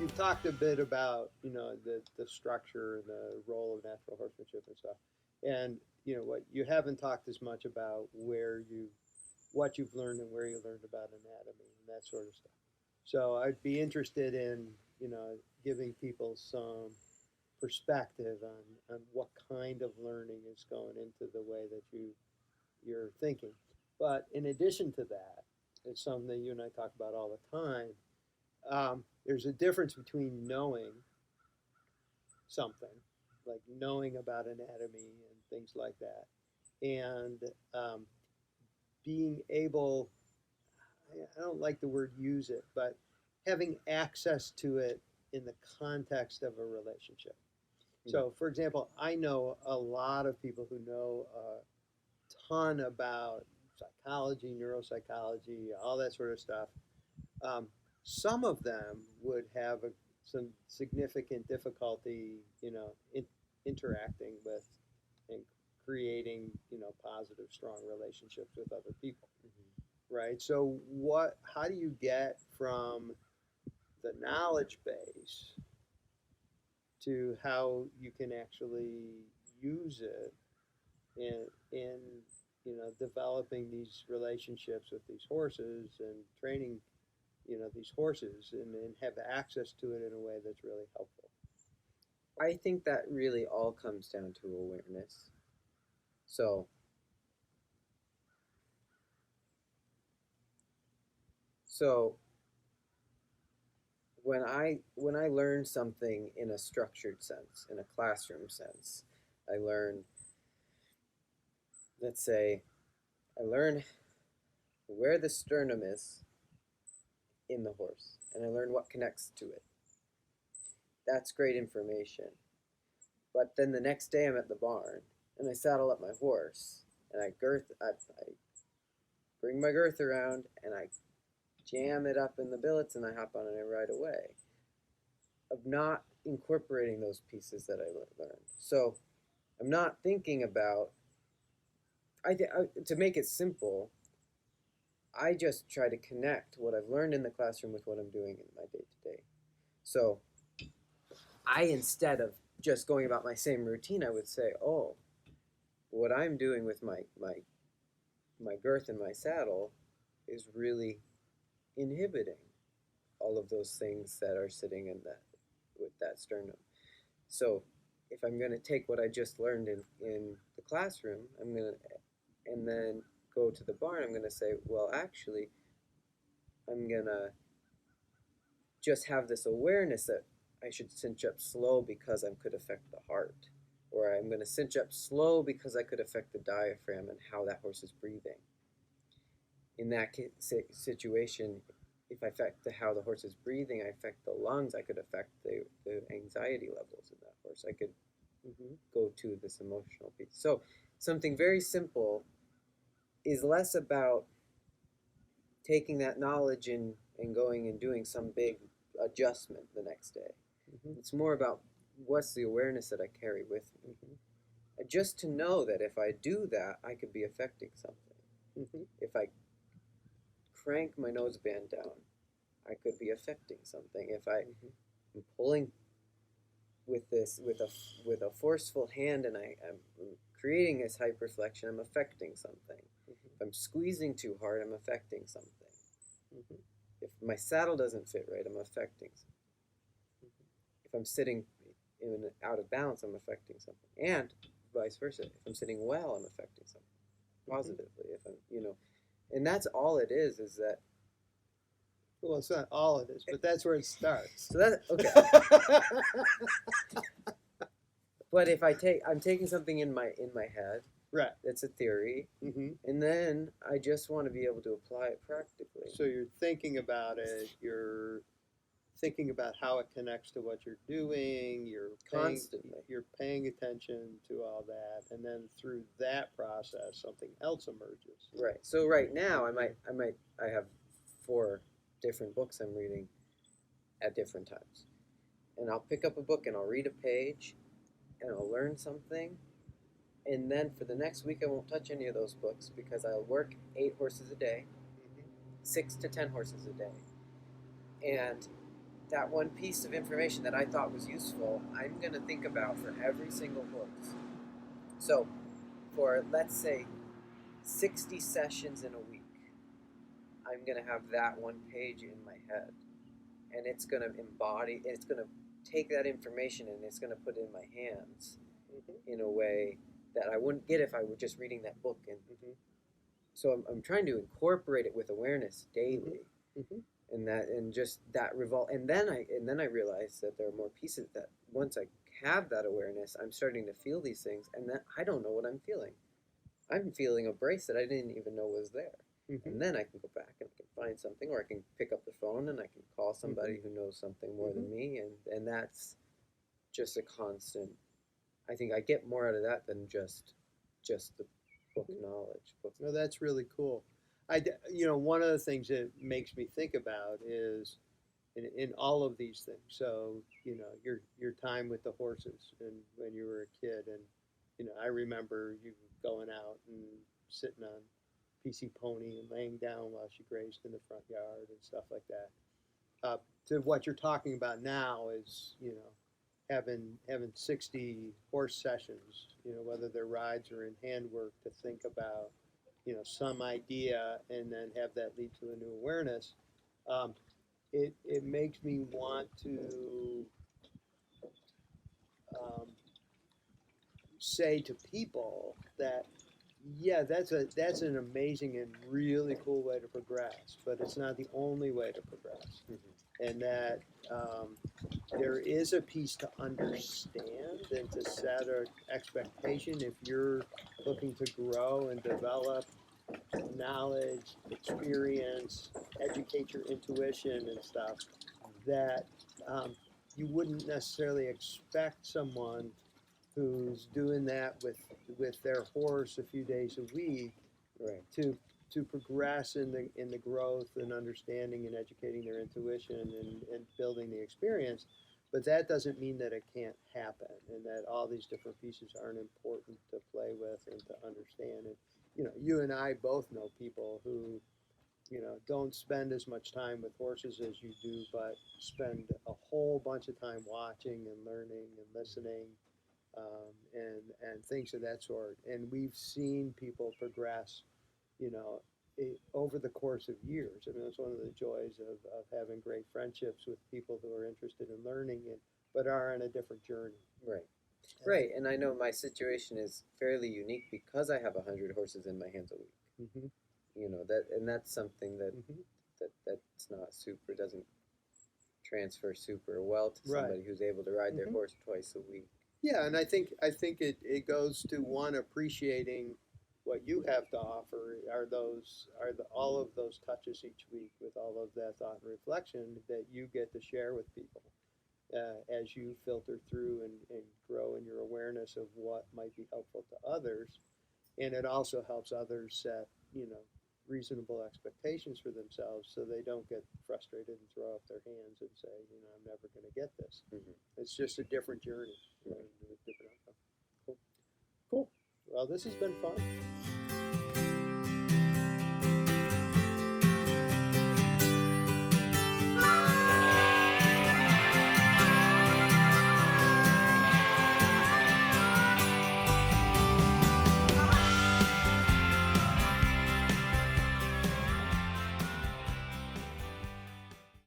you've talked a bit about the structure and the role of natural horsemanship and stuff, and what you haven't talked as much about what you've learned and where you learned about anatomy and that sort of stuff. So I'd be interested in giving people some perspective on what kind of learning is going into the way that you're thinking. But in addition to that, it's something that you and I talk about all the time. There's a difference between knowing something, like knowing about anatomy and things like that, and being able, I don't like the word use it, but having access to it in the context of a relationship. So, for example, I know a lot of people who know a ton about psychology, neuropsychology, all that sort of stuff. Um, some of them would have some significant difficulty, interacting with and creating, positive, strong relationships with other people, right? So, how do you get from the knowledge base to how you can actually use it in developing these relationships with these horses and training these horses and have access to it in a way that's really helpful. I think that really all comes down to awareness. So, so when I learn something in a structured sense, in a classroom sense, I learn, let's say, I learn where the sternum is in the horse, and I learn what connects to it. That's great information. But then the next day I'm at the barn and I saddle up my horse and I bring my girth around and I jam it up in the billets and I hop on it and ride away. Of not incorporating those pieces that I learned. So I'm not thinking about, to make it simple, I just try to connect what I've learned in the classroom with what I'm doing in my day-to-day. So instead of just going about my same routine, I would say, oh, what I'm doing with my girth and my saddle is really inhibiting all of those things that are sitting in that with that sternum. So if I'm going to take what I just learned in the classroom, and then go to the barn, I'm going to say, well, actually, I'm going to just have this awareness that I should cinch up slow because I could affect the heart. Or I'm going to cinch up slow because I could affect the diaphragm and how that horse is breathing. In that situation, if I affect how the horse is breathing, I affect the lungs, I could affect the anxiety levels in that horse. I could go to this emotional piece. So something very simple is less about taking that knowledge and going and doing some big adjustment the next day. It's more about what's the awareness that I carry with me. Just to know that if I do that, I could be affecting something. If I crank my noseband down, I could be affecting something. If I'm pulling with a forceful hand and I'm creating this hyperflexion, I'm affecting something. If I'm squeezing too hard, I'm affecting something. If my saddle doesn't fit right, I'm affecting something. If I'm sitting out of balance, I'm affecting something. And vice versa. If I'm sitting well, I'm affecting something positively. If I'm, and that's all it is that. Well, it's not all it is, but that's where it starts. So that okay. But if I'm taking something in my head. Right. It's a theory. And then I just want to be able to apply it practically. So you're thinking about it. You're thinking about how it connects to what you're doing. You're paying attention to all that, and then through that process, something else emerges. Right. So right now, I have 4 different books I'm reading at different times, and I'll pick up a book and I'll read a page, and I'll learn something, and then for the next week I won't touch any of those books because I'll work 8 horses a day, 6 to 10 horses a day, and that one piece of information that I thought was useful, I'm going to think about for every single horse. So, for let's say 60 sessions in a week, I'm going to have that one page in my head. And it's going to embody, it's going to take that information and it's going to put it in my hands in a way that I wouldn't get if I were just reading that book. And so I'm trying to incorporate it with awareness daily. And that, and just that and then I realized that there are more pieces that once I have that awareness, I'm starting to feel these things, and that I don't know what I'm feeling. I'm feeling a brace that I didn't even know was there. And then I can go back and I can find something, or I can pick up the phone and I can call somebody who knows something more than me, and that's just a constant. I think I get more out of that than just the book knowledge. No, that's really cool. One of the things that makes me think about is in all of these things. So, your time with the horses and when you were a kid, and I remember you going out and sitting on PC Pony and laying down while she grazed in the front yard and stuff like that. To what you're talking about now is, having 60 horse sessions, whether they're rides or in handwork, to think about, some idea and then have that lead to a new awareness. It makes me want to say to people that, yeah, that's an amazing and really cool way to progress, but it's not the only way to progress. And that there is a piece to understand and to set an expectation if you're looking to grow and develop knowledge, experience, educate your intuition and stuff, that you wouldn't necessarily expect someone who's doing that with their horse a few days a week, Right. to progress in the growth and understanding and educating their intuition and building the experience. But that doesn't mean that it can't happen, and that all these different pieces aren't important to play with and to understand. And you and I both know people who don't spend as much time with horses as you do, but spend a whole bunch of time watching and learning and listening, and things of that sort. And we've seen people progress, over the course of years. I mean, it's one of the joys of having great friendships with people who are interested in learning but are on a different journey. Right. Right, and I know my situation is fairly unique because I have 100 horses in my hands a week. That's something that that's not doesn't transfer super well to somebody who's able to ride their horse twice a week. Yeah, and I think it goes to one appreciating what you have to offer all of those touches each week with all of that thought and reflection that you get to share with people as you filter through and grow in your awareness of what might be helpful to others. And it also helps others set, reasonable expectations for themselves so they don't get frustrated and throw up their hands and say, I'm never going to get this. It's just a different journey, a different outcome. Cool. Well, this has been fun.